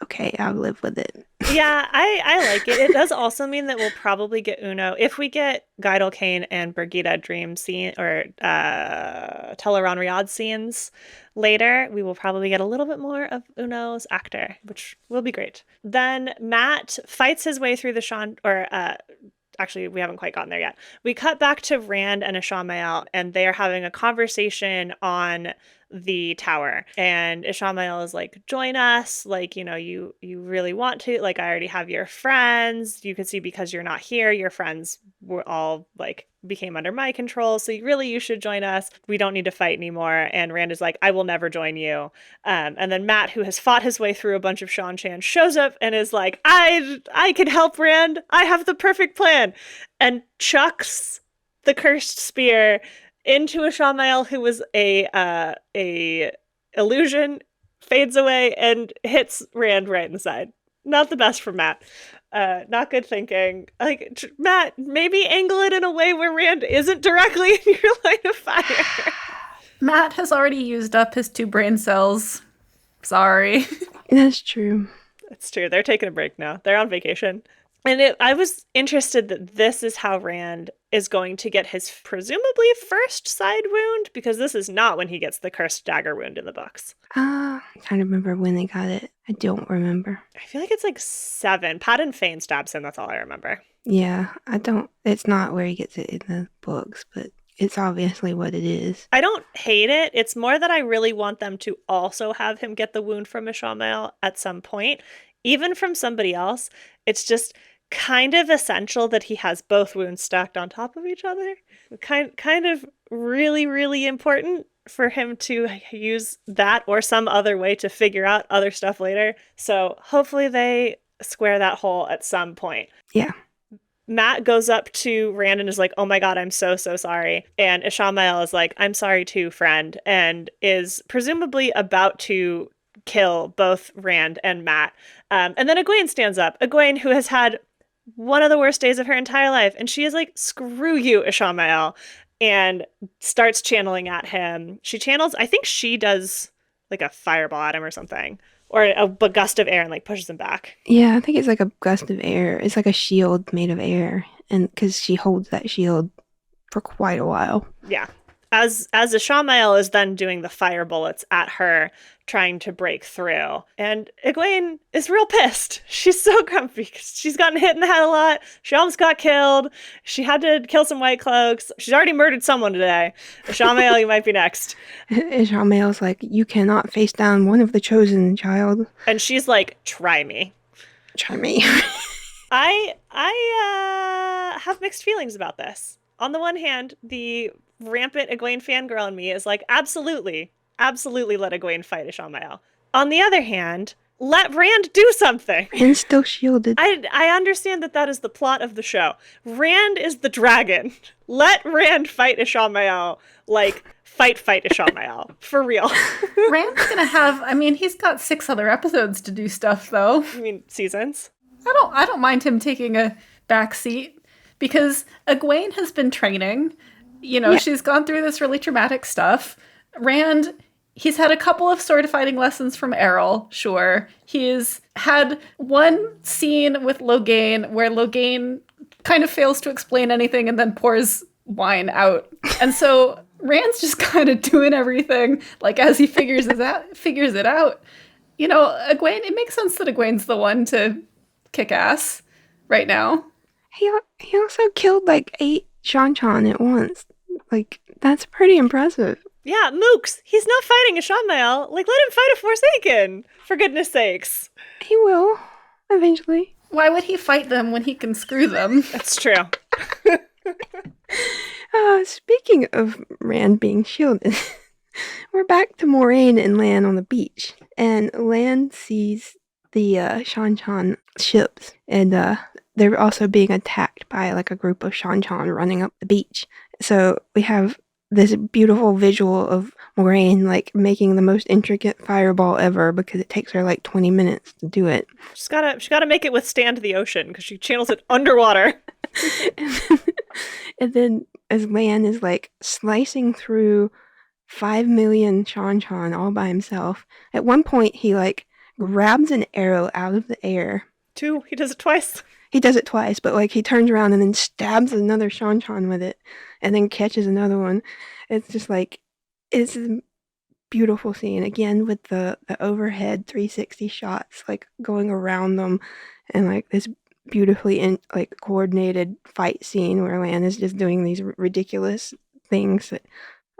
okay, I'll live with it. Yeah, I like it. It does also mean that we'll probably get Uno. If we get Guidal Kane and Birgitta dream scene or Teleron Riyadh scenes later, we will probably get a little bit more of Uno's actor, which will be great. Then Matt fights his way through the Sean, or actually, we haven't quite gotten there yet. We cut back to Rand and Ishamael, and they are having a conversation on the tower. And Ishamael is like, join us. Like, you really want to. Like, I already have your friends. You can see because you're not here, your friends were all like became under my control. So you should join us. We don't need to fight anymore. And Rand is like, I will never join you. And then Matt, who has fought his way through a bunch of Shan Chan, shows up and is like, I can help Rand. I have the perfect plan. And chucks the cursed spear into Ishamael, who was a illusion, fades away and hits Rand right in the side. Not the best for Matt. Not good thinking. Like, Matt, maybe angle it in a way where Rand isn't directly in your line of fire. Matt has already used up his 2 brain cells. Sorry. That's true. That's true. They're taking a break now. They're on vacation. And I was interested that this is how Rand is going to get his presumably first side wound, because this is not when he gets the cursed dagger wound in the books. I'm trying to remember when they got it. I don't remember. I feel like it's like 7. Paddin Fane stabs him. That's all I remember. Yeah, it's not where he gets it in the books, but it's obviously what it is. I don't hate it. It's more that I really want them to also have him get the wound from Ishamael at some point, even from somebody else. It's just kind of essential that he has both wounds stacked on top of each other. Kind of really, really important for him to use that or some other way to figure out other stuff later. So hopefully they square that hole at some point. Yeah. Matt goes up to Rand and is like, oh my God, I'm so sorry. And Ishamael is like, I'm sorry too, friend, and is presumably about to kill both Rand and Matt. And then Egwene stands up. Egwene, who has had one of the worst days of her entire life. And she is like, screw you, Ishamael, and starts channeling at him. She channels, I think she does like a fireball at him or something, or a gust of air, and like pushes him back. Yeah, I think it's like a gust of air. It's like a shield made of air. And because she holds that shield for quite a while. Yeah. As Ishamael is then doing the fire bullets at her, trying to break through. And Egwene is real pissed. She's so grumpy because she's gotten hit in the head a lot. She almost got killed. She had to kill some White Cloaks. She's already murdered someone today. Ishamael, you might be next. Ishamael's like, you cannot face down one of the chosen, child. And she's like, try me. Try me. I have mixed feelings about this. On the one hand, the rampant Egwene fangirl in me is like, absolutely let Egwene fight Ishamael. On the other hand, let Rand do something. Rand's still shielded. I understand that is the plot of the show. Rand is the dragon. Let Rand fight Ishamael. Like, fight Ishamael. For real. Rand's gonna have, he's got 6 other episodes to do stuff, though. I mean, seasons. I don't mind him taking a back seat, because Egwene has been training. She's gone through this really traumatic stuff. Rand, he's had a couple of sword fighting lessons from Errol, sure. He's had one scene with Logain where Logain kind of fails to explain anything and then pours wine out. And so Rand's just kind of doing everything like as he figures it out. Egwene, it makes sense that Egwene's the one to kick ass right now. He also killed like 8 Shan-Chan at once. Like, that's pretty impressive. Yeah, Mooks, he's not fighting Ishamael. Like, let him fight a Forsaken, for goodness sakes. He will, eventually. Why would he fight them when he can screw them? That's true. Speaking of Rand being shielded, we're back to Moraine and Lan on the beach. And Lan sees the Shan-Chan ships, and they're also being attacked by like a group of Shan-Chan running up the beach. So we have this beautiful visual of Moraine like making the most intricate fireball ever, because it takes her like 20 minutes to do it. She's gotta make it withstand the ocean because she channels it underwater. and then as Lan is like slicing through 5 million Shan-Chan all by himself, at one point he like grabs an arrow out of the air 2. He does it twice. He does it twice, but like he turns around and then stabs another Shanchan with it and then catches another one. It's just like, it's a beautiful scene. Again, with the overhead 360 shots, like going around them and like this beautifully coordinated fight scene where Lan is just doing these ridiculous things that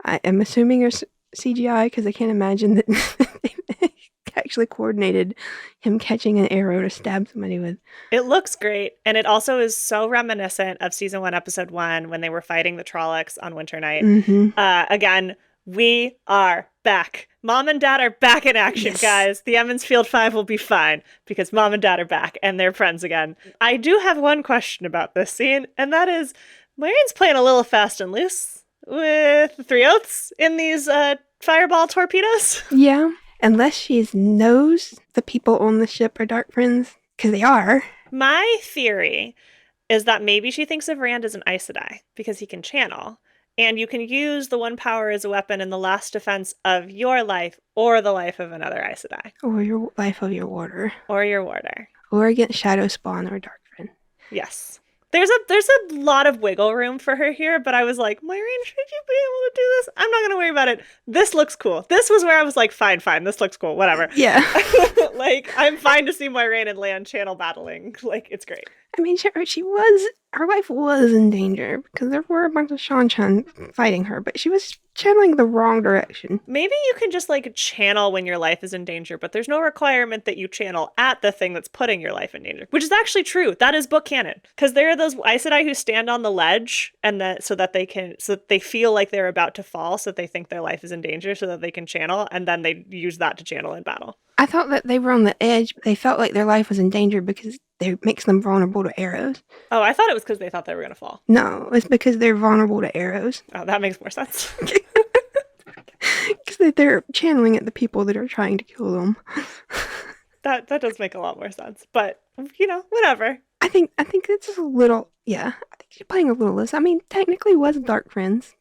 I am assuming are CGI because I can't imagine that they actually coordinated him catching an arrow to stab somebody with. It looks great, and it also is so reminiscent of season 1, episode 1 when they were fighting the Trollocs on Winter Night. Again, we are back. Mom and Dad are back in action, guys. The Emmons Field 5 will be fine because Mom and Dad are back and they're friends again. I do have one question about this scene, and that is, Moiraine's playing a little fast and loose with the 3/0 in these fireball torpedoes. Yeah. Unless she knows the people on the ship are Dark Friends, because they are. My theory is that maybe she thinks of Rand as an Aes Sedai because he can channel. And you can use the 1 power as a weapon in the last defense of your life or the life of another Aes Sedai. Or your life of your warder. Or your warder. Or against Shadow Spawn or Dark Friend. Yes. There's a lot of wiggle room for her here, but I was like, Moiraine, should you be able to do this? I'm not going to worry about it. This looks cool. This was where I was like, fine, this looks cool, whatever. Yeah. Like, I'm fine to see Moiraine and Lan channel battling. Like, it's great. I mean, her life was in danger because there were a bunch of Shanchan fighting her, but she was channeling the wrong direction. Maybe you can just like channel when your life is in danger, but there's no requirement that you channel at the thing that's putting your life in danger, which is actually true. That is book canon, because there are those Aes Sedai who stand on the ledge and so that they feel like they're about to fall, so that they think their life is in danger, so that they can channel, and then they use that to channel in battle. I thought that they were on the edge, but they felt like their life was in danger because it makes them vulnerable to arrows. Oh, I thought it was because they thought they were going to fall. No, it's because they're vulnerable to arrows. Oh, that makes more sense. Because they're channeling at the people that are trying to kill them. That does make a lot more sense. But, whatever. I think it's a little, I think she's playing a little less. I mean, technically was Dark Friends.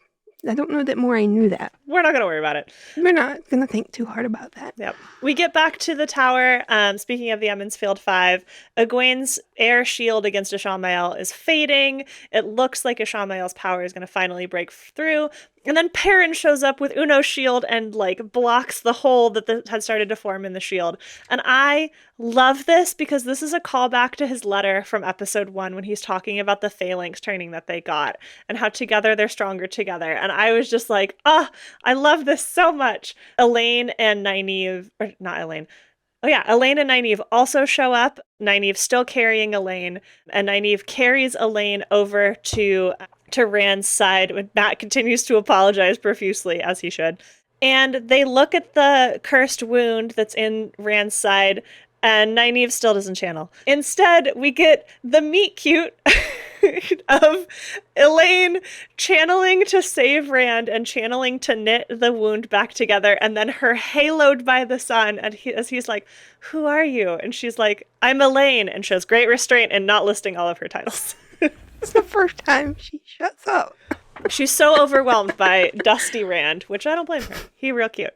I don't know that Moiraine knew that. We're not going to worry about it. We're not going to think too hard about that. Yep. We get back to the tower. Speaking of the Emmons Field 5, Egwene's air shield against Ishamael is fading. It looks like Ishamael's power is going to finally break through. And then Perrin shows up with Uno's shield and, blocks the hole that had started to form in the shield. And I love this because this is a callback to his letter from episode 1 when he's talking about the Phalanx training that they got and how together they're stronger together. And I was just like, I love this so much. Elaine and Nynaeve, or not Elaine. Oh yeah, Elaine and Nynaeve also show up. Nynaeve's still carrying Elaine, and Nynaeve carries Elaine over to Rand's side when Matt continues to apologize profusely, as he should. And they look at the cursed wound that's in Rand's side, and Nynaeve still doesn't channel. Instead, we get the meet cute of Elaine channeling to save Rand and channeling to knit the wound back together, and then her haloed by the sun, and as he's like, who are you? And she's like, I'm Elaine, and shows great restraint and not listing all of her titles. It's the first time she shuts up. She's so overwhelmed by Dusty Rand, which I don't blame her. He real cute.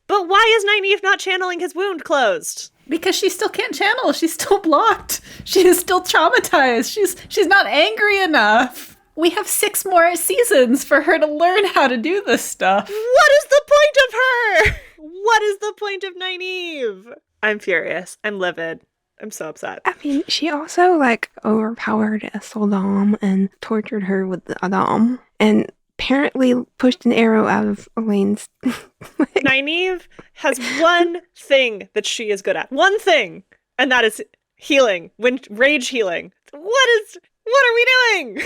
But why is Nynaeve not channeling his wound closed? Because she still can't channel. She's still blocked. She is still traumatized. She's not angry enough. We have 6 more seasons for her to learn how to do this stuff. What is the point of her? What is the point of Nynaeve? I'm furious. I'm livid. I'm so upset. I mean, she also, overpowered Soldam and tortured her with the Adam. And apparently pushed an arrow out of Elaine's leg. Nynaeve has one thing that she is good at. One thing. And that is healing. Rage healing. What are we doing?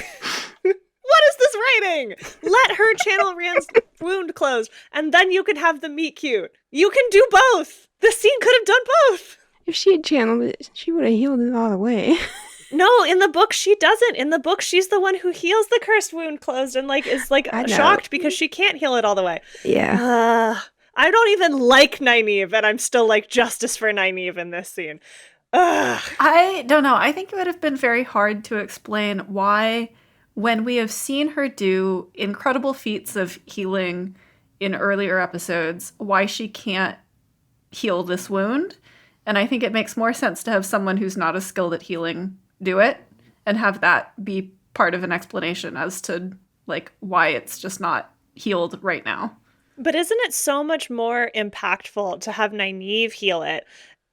What is this writing? Let her channel Rand's wound closed, and then you can have the meet cute. You can do both. This scene could have done both. If she had channeled it, she would have healed it all the way. No, in the book she doesn't. In the book she's the one who heals the cursed wound closed and is shocked because she can't heal it all the way. Yeah. I don't even like Nynaeve, and I'm still like justice for Nynaeve in this scene. Ugh. I don't know. I think it would have been very hard to explain why, when we have seen her do incredible feats of healing in earlier episodes, why she can't heal this wound. And I think it makes more sense to have someone who's not as skilled at healing do it and have that be part of an explanation as to like why it's just not healed right now. But isn't it so much more impactful to have Nynaeve heal it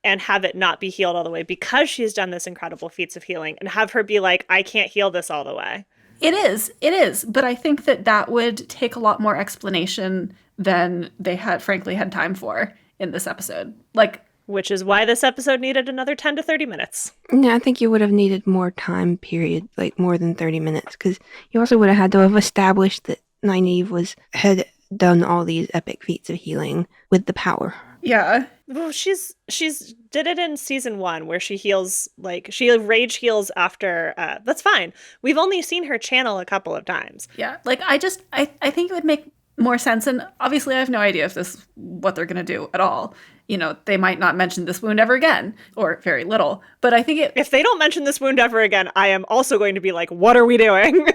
and have it not be healed all the way because she's done this incredible feats of healing, and have her be like, I can't heal this all the way? It is. But I think that would take a lot more explanation than they frankly had time for in this episode. Like, which is why this episode needed another 10 to 30 minutes. Yeah, I think you would have needed more time period, like more than 30 minutes, because you also would have had to have established that Nynaeve had done all these epic feats of healing with the power. Yeah. Well, she's did it in season 1 where she heals, like she rage heals after. That's fine. We've only seen her channel a couple of times. Yeah, like I think it would make more sense, and obviously I have no idea if this is what they're gonna do at all. You know, they might not mention this wound ever again, or very little. But I think if they don't mention this wound ever again, I am also going to be like, what are we doing?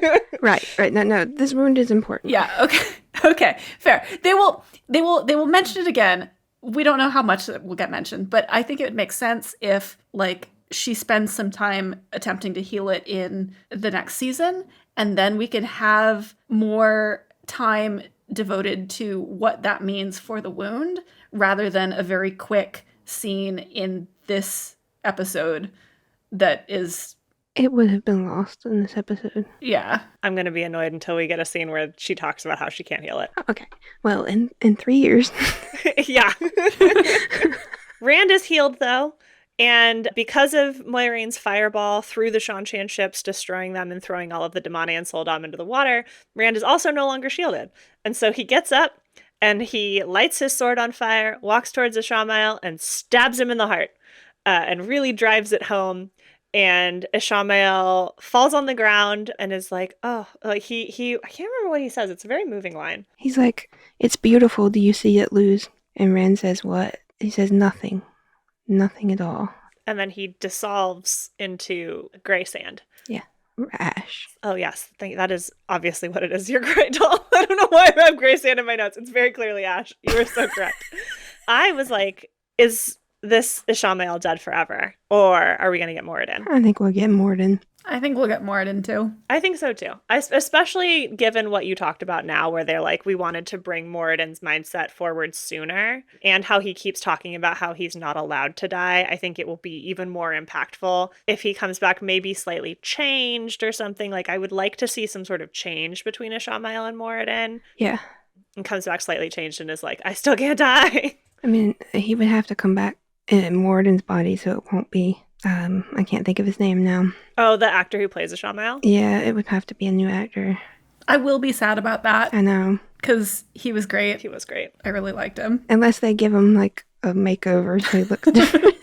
Right. No, this wound is important. Yeah, okay, fair. They will mention it again. We don't know how much it will get mentioned, but I think it would make sense if, like, she spends some time attempting to heal it in the next season, and then we can have more time devoted to what that means for the wound, rather than a very quick scene in this episode that is... It would have been lost in this episode. Yeah. I'm going to be annoyed until we get a scene where she talks about how she can't heal it. Okay. Well, in 3 years. Yeah. Rand is healed, though. And because of Moiraine's fireball through the Shan-Chan ships, destroying them and throwing all of the Damane and Soldam into the water, Rand is also no longer shielded. And so he gets up and he lights his sword on fire, walks towards Ishamael, and stabs him in the heart, and really drives it home. And Ishamael falls on the ground and is like, oh, like he I can't remember what he says. It's a very moving line. He's like, it's beautiful. Do you see it lose? And Rand says, what? He says, nothing. Nothing at all. And then he dissolves into gray sand. Yeah. Ash. Oh, yes. That is obviously what it is. You're great, doll. I don't know why I have gray sand in my notes. It's very clearly ash. You were so correct. I was like, is this Ishamael dead forever? Or are we going to get Moradin? I think we'll get Moradin. I think we'll get Moradin too. I think so too. Especially given what you talked about now, where they're like, we wanted to bring Moradin's mindset forward sooner, and how he keeps talking about how he's not allowed to die. I think it will be even more impactful if he comes back maybe slightly changed or something. Like, I would like to see some sort of change between Ishamael and Moradin. Yeah. And comes back slightly changed and is like, I still can't die. I mean, he would have to come back in Moradin's body, so it won't be... I can't think of his name now. Oh, the actor who plays Ishamael? Yeah, it would have to be a new actor. I will be sad about that. I know. Because he was great. He was great. I really liked him. Unless they give him, like, a makeover so he looks different.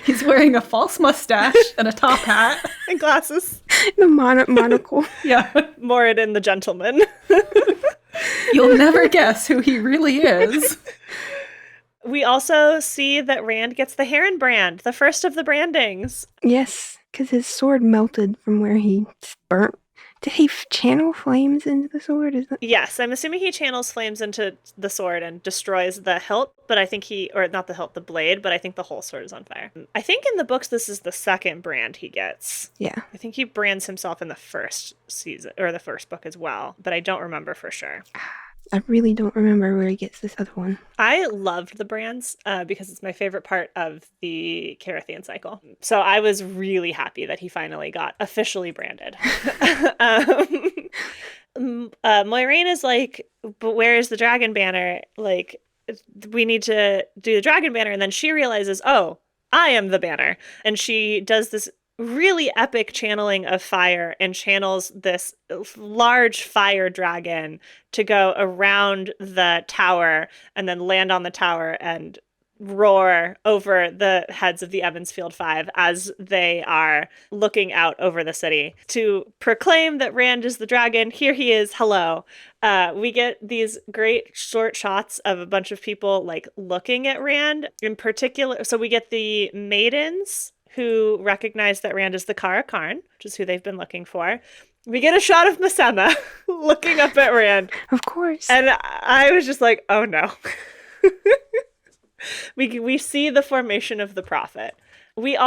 He's wearing a false mustache and a top hat. And glasses. The monocle. Yeah. Moradin the gentleman. You'll never guess who he really is. We also see that Rand gets the Heron brand, the first of the brandings. Yes, because his sword melted from where he burnt. Did he channel flames into the sword? Yes, I'm assuming he channels flames into the sword and destroys the hilt, but I think or not the hilt, the blade, but I think the whole sword is on fire. I think in the books this is the second brand he gets. Yeah. I think he brands himself in the first season, or the first book as well, but I don't remember for sure. I really don't remember where he gets this other one. I loved the brands because it's my favorite part of the Carathian cycle. So I was really happy that he finally got officially branded. Moiraine is like, but where is the dragon banner? Like, we need to do the dragon banner. And then she realizes, oh, I am the banner. And she does this really epic channeling of fire and channels this large fire dragon to go around the tower and then land on the tower and roar over the heads of the Evansfield Five as they are looking out over the city to proclaim that Rand is the dragon. Here he is. Hello. We get these great short shots of a bunch of people like looking at Rand in particular. So we get the maidens who recognize that Rand is the Kara Karn, which is who they've been looking for. We get a shot of Masema looking up at Rand. Of course. And I was just like, oh no. We see the formation of the prophet. We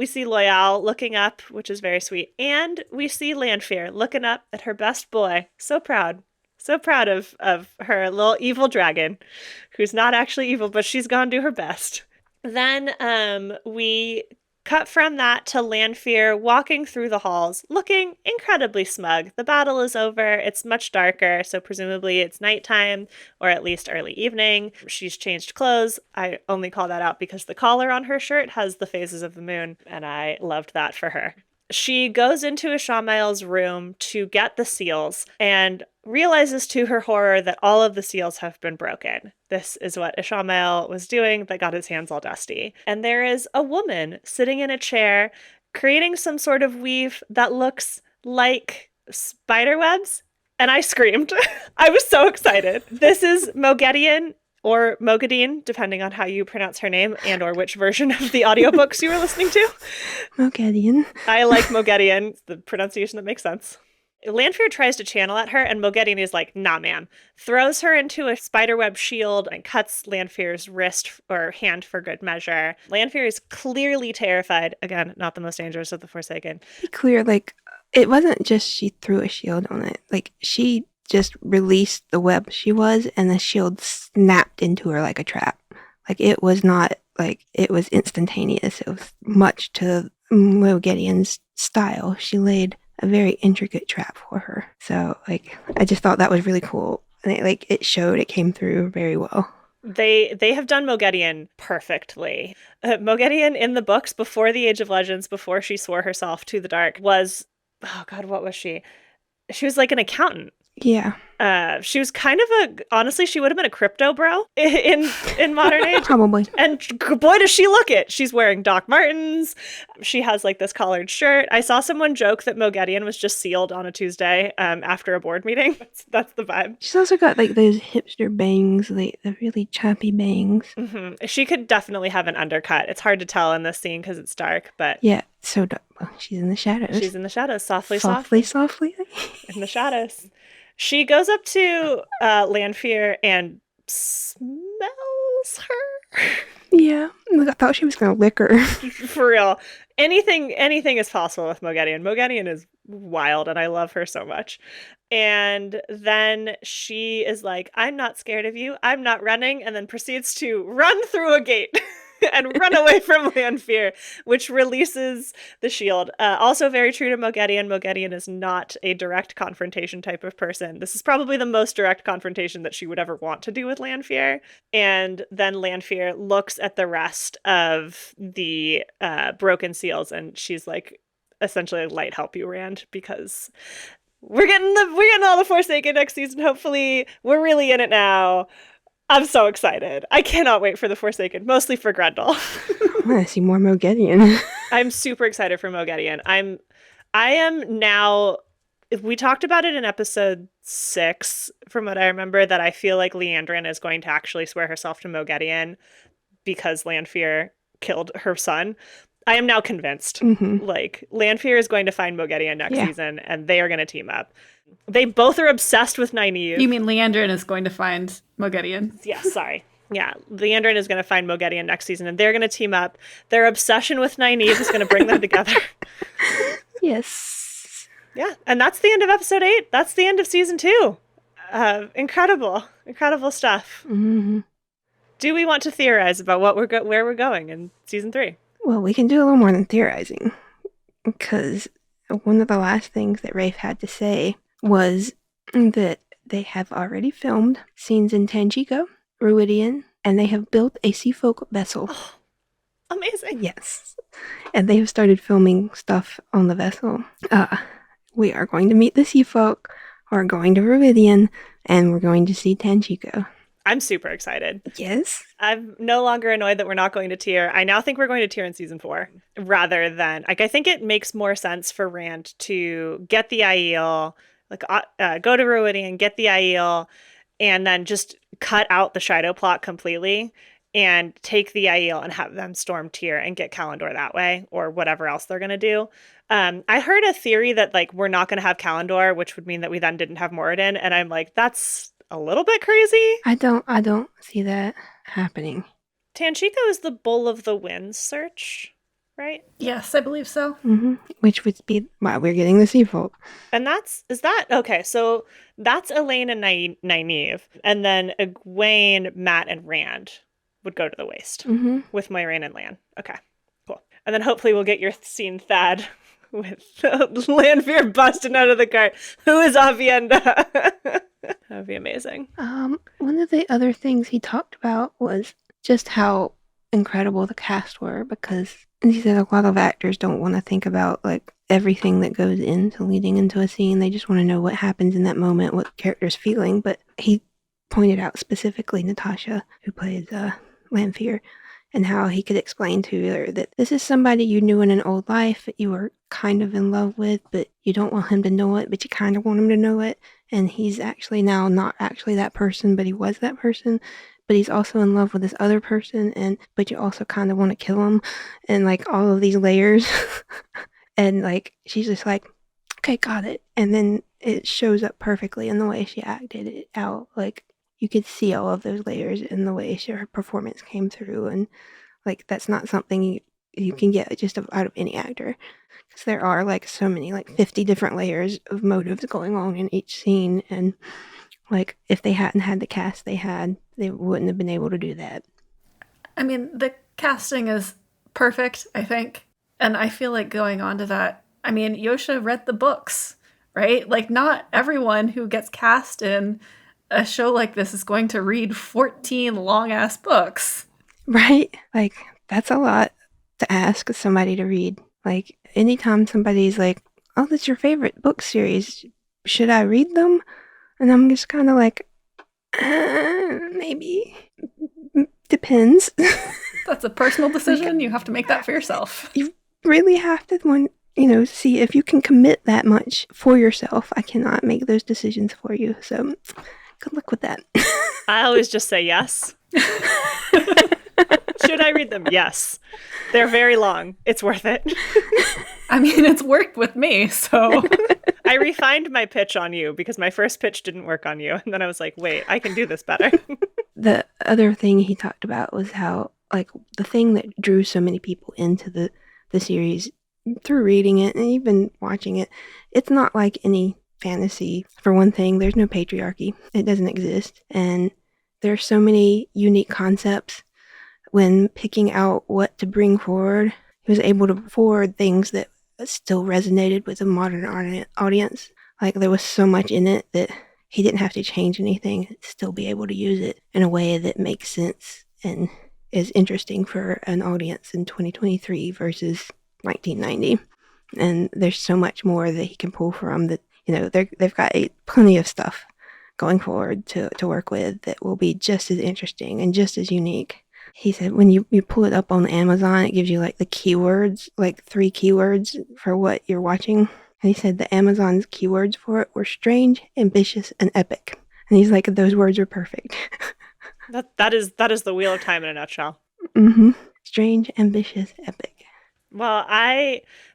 see Loyal looking up, which is very sweet. And we see Lanfear looking up at her best boy. So proud. So proud of her little evil dragon, who's not actually evil, but she's gonna do her best. Then we cut from that to Lanfear walking through the halls, looking incredibly smug. The battle is over. It's much darker, so presumably it's nighttime or at least early evening. She's changed clothes. I only call that out because the collar on her shirt has the phases of the moon, and I loved that for her. She goes into Ishamael's room to get the seals and realizes to her horror that all of the seals have been broken. This is what Ishamael was doing that got his hands all dusty. And there is a woman sitting in a chair creating some sort of weave that looks like spider webs. And I screamed. I was so excited. This is Moghedien, or Moghedien, depending on how you pronounce her name and or which version of the audiobooks you were listening to. Moghedien. I like Moghedien. It's the pronunciation that makes sense. Lanfear tries to channel at her, and Moghedien is like, nah, ma'am. Throws her into a spiderweb shield and cuts Lanfear's wrist or hand for good measure. Lanfear is clearly terrified. Again, not the most dangerous of the Forsaken. Be clear, like, it wasn't just she threw a shield on it. Like, she just released the web she was, and the shield snapped into her like a trap. Like, it was not, like, it was instantaneous. It was much to Moghedien's style. She laid a very intricate trap for her. So, like, I just thought that was really cool. And it showed, it came through very well. They have done Moghedien perfectly. Moghedien in the books before the Age of Legends, before she swore herself to the dark, was, oh God, what was she? She was like an accountant. Yeah. She was kind of honestly, she would have been a crypto bro in modern age. Probably. And boy, does she look it. She's wearing Doc Martens. She has like this collared shirt. I saw someone joke that Moghedien was just sealed on a Tuesday after a board meeting. That's the vibe. She's also got like those hipster bangs, like the really choppy bangs. Mm-hmm. She could definitely have an undercut. It's hard to tell in this scene because it's dark, but yeah, so dark. Well, she's in the shadows. She's in the shadows, softly. In the shadows. She goes up to Lanfear and smells her. Yeah, I thought she was gonna lick her. For real. Anything is possible with Moghedien. Moghedien is wild, and I love her so much. And then she is like, I'm not scared of you. I'm not running. And then proceeds to run through a gate and run away from Lanfear, which releases the shield. Also very true to Moghedien. Moghedien is not a direct confrontation type of person. This is probably the most direct confrontation that she would ever want to do with Lanfear. And then Lanfear looks at the rest of the broken seals, and she's like, essentially, light help you, Rand, because we're getting all the Forsaken next season. Hopefully, we're really in it now. I'm so excited. I cannot wait for the Forsaken, mostly for Grendel. I want to see more Moghedien. I'm super excited for Moghedien. I am now. We talked about it in episode 6, from what I remember, that I feel like Liandrin is going to actually swear herself to Moghedien because Lanfear killed her son. I am now convinced. Mm-hmm. Like, Lanfear is going to find Moghedien next season, and they are going to team up. They both are obsessed with Nynaeve. You mean Liandrin is going to find Moghedien? Yeah, sorry. Yeah, Liandrin is going to find Moghedien next season, and they're going to team up. Their obsession with Nynaeve is going to bring them together. Yes. Yeah, and that's the end of episode 8. That's the end of season 2. Incredible stuff. Mm-hmm. Do we want to theorize about where we're going in season 3? Well, we can do a little more than theorizing, because one of the last things that Rafe had to say was that they have already filmed scenes in Tanjiko, Ruidian, and they have built a Seafolk vessel. Oh, amazing. Yes. And they have started filming stuff on the vessel. We are going to meet the Seafolk, we're going to Ruidian, and we're going to see Tanjiko. I'm super excited. Yes. I'm no longer annoyed that we're not going to Tyr. I now think we're going to Tyr in season 4 rather than, like, I think it makes more sense for Rand to get the Aiel, like, go to Ruidian, get the Aiel, and then just cut out the Shido plot completely and take the Aiel and have them storm Tyr and get Kalendor that way, or whatever else they're going to do. I heard a theory that, like, we're not going to have Kalendor, which would mean that we then didn't have Moradin, and I'm like, that's a little bit crazy. I don't see that happening. Tanchico is the Bull of the Winds search, right? Yes, I believe so. Which would be why we're getting the sea folk. And okay, so that's Elaine and Nynaeve. And then Egwene, Matt, and Rand would go to the waste with Moiraine and Lan. Okay, cool. And then hopefully we'll get your scene, Thad, with Lanfear busting out of the cart. Who is Avienda? That would be amazing. One of the other things he talked about was just how incredible the cast were, because he said a lot of actors don't want to think about like everything that goes into leading into a scene. They just want to know what happens in that moment, what the character's feeling. But he pointed out specifically Natasha, who plays Lanfear, and how he could explain to her that this is somebody you knew in an old life that you were kind of in love with, but you don't want him to know it, but you kind of want him to know it. And he's actually now not actually that person, but he was that person. But he's also in love with this other person, but you also kind of want to kill him, and like all of these layers. And like she's just like, okay, got it. And then it shows up perfectly in the way she acted it out. Like you could see all of those layers in the way her performance came through, and like that's not something you can get just out of any actor, because there are like so many, like 50 different layers of motives going on in each scene, and like if they hadn't had the cast they wouldn't have been able to do that. I mean, the casting is perfect, I think. And I feel like going on to that, I mean, Yosha read the books, right? Like not everyone who gets cast in a show like this is going to read 14 long-ass books. Right? Like that's a lot to ask somebody to read. Like anytime somebody's like, oh, that's your favorite book series, should I read them? And I'm just kind of like, maybe. Depends. That's a personal decision. You have to make that for yourself. You really have to see if you can commit that much for yourself. I cannot make those decisions for you. So good luck with that. I always just say yes. Should I read them? Yes. They're very long. It's worth it. I mean, it's worked with me, so. I refined my pitch on you because my first pitch didn't work on you. And then I was like, wait, I can do this better. The other thing he talked about was how, like, the thing that drew so many people into the series through reading it and even watching it, it's not like any fantasy. For one thing, there's no patriarchy. It doesn't exist. And there's so many unique concepts. When picking out what to bring forward, he was able to forward things that still resonated with a modern audience. Like there was so much in it that he didn't have to change anything and still be able to use it in a way that makes sense and is interesting for an audience in 2023 versus 1990. And there's so much more that he can pull from that, they've got plenty of stuff going forward to work with that will be just as interesting and just as unique. He said when you pull it up on Amazon, it gives you like the keywords, like 3 keywords for what you're watching. And he said the Amazon's keywords for it were strange, ambitious, and epic. And he's like, those words are perfect. That is the Wheel of Time in a nutshell. Strange, ambitious, epic. Well,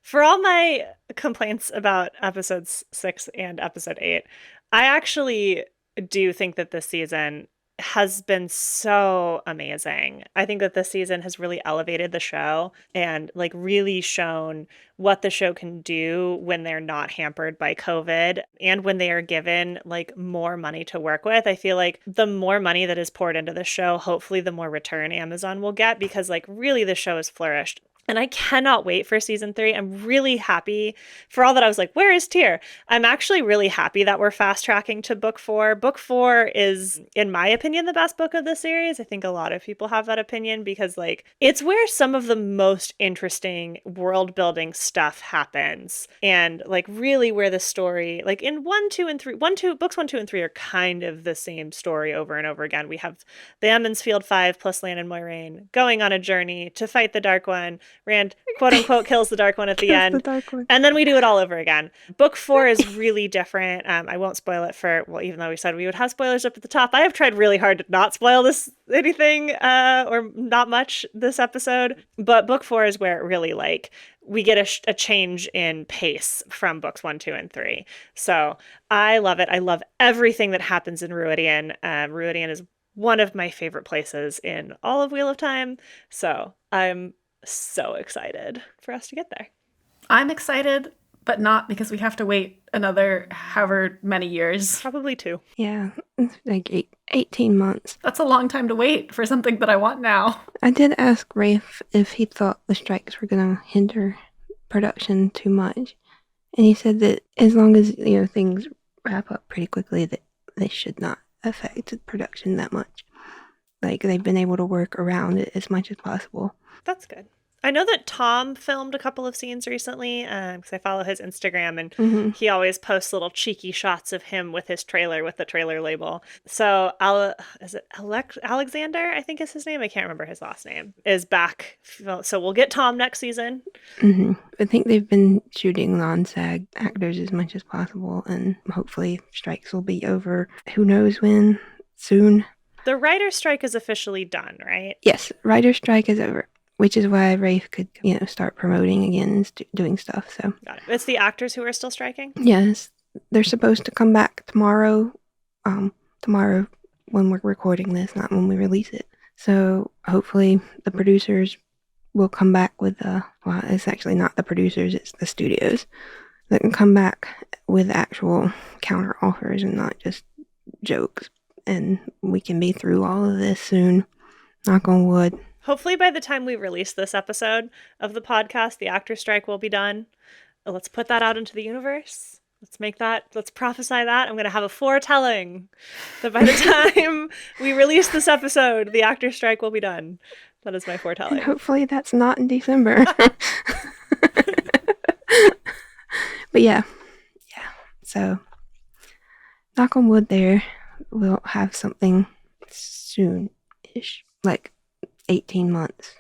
for all my complaints about episodes 6 and episode 8, I actually do think that this season has been so amazing. I think that this season has really elevated the show and like really shown what the show can do when they're not hampered by COVID and when they are given like more money to work with. I feel like the more money that is poured into the show, hopefully the more return Amazon will get, because like really the show has flourished. And I cannot wait for season 3. I'm really happy for all that. I was like, where is Tyr? I'm actually really happy that we're fast tracking to book 4. Book 4 is, in my opinion, the best book of the series. I think a lot of people have that opinion because like it's where some of the most interesting world building stuff happens. And like really where the story, like in books 1, 2, and 3 are kind of the same story over and over again. We have the Emond's Field 5 plus Lan and Moiraine going on a journey to fight the Dark One. Rand, quote unquote, kills the Dark One at the end. And then we do it all over again. Book 4 is really different. I won't spoil it even though we said we would have spoilers up at the top. I have tried really hard to not spoil anything or not much this episode. But book 4 is where it really like we get a change in pace from books 1, 2, and 3. So I love it. I love everything that happens in Ruidian. Ruidian is one of my favorite places in all of Wheel of Time. So I'm so excited for us to get there. I'm excited, but not because we have to wait another however many years. Probably 2. Yeah, it's like 18 months. That's a long time to wait for something that I want now. I did ask Rafe if he thought the strikes were going to hinder production too much. And he said that as long as, things wrap up pretty quickly, that they should not affect production that much. Like, they've been able to work around it as much as possible. That's good. I know that Tom filmed a couple of scenes recently because I follow his Instagram, and he always posts little cheeky shots of him with his trailer with the trailer label. So is it Alexander, I think is his name? I can't remember his last name, is back. So we'll get Tom next season. I think they've been shooting non-SAG actors as much as possible, and hopefully strikes will be over. Who knows when? Soon. The writer's strike is officially done, right? Yes, writer's strike is over. Which is why Rafe could, start promoting again and doing stuff. So got it. It's the actors who are still striking? Yes. They're supposed to come back tomorrow. Tomorrow when we're recording this, not when we release it. So hopefully the producers will come back with well, it's actually not the producers, it's the studios that can come back with actual counter offers and not just jokes. And we can be through all of this soon. Knock on wood. Hopefully by the time we release this episode of the podcast, the actor strike will be done. Let's put that out into the universe. Let's prophesy that. I'm going to have a foretelling that by the time we release this episode, the actor strike will be done. That is my foretelling. And hopefully that's not in December. But yeah. So knock on wood there. We'll have something soon-ish, like 18 months.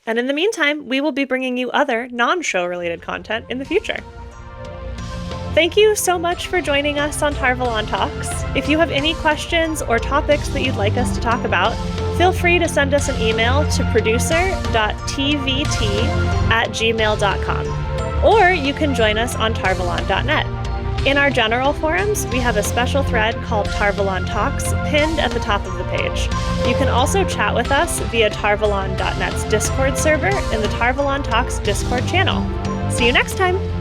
And in the meantime, we will be bringing you other non-show related content in the future. Thank you so much for joining us on TarValon Talks. If you have any questions or topics that you'd like us to talk about, feel free to send us an email to producer.tvt@gmail.com. Or you can join us on tarvalon.net. In our general forums, we have a special thread called TarValon Talks pinned at the top of the page. You can also chat with us via tarvalon.net's Discord server in the TarValon Talks Discord channel. See you next time!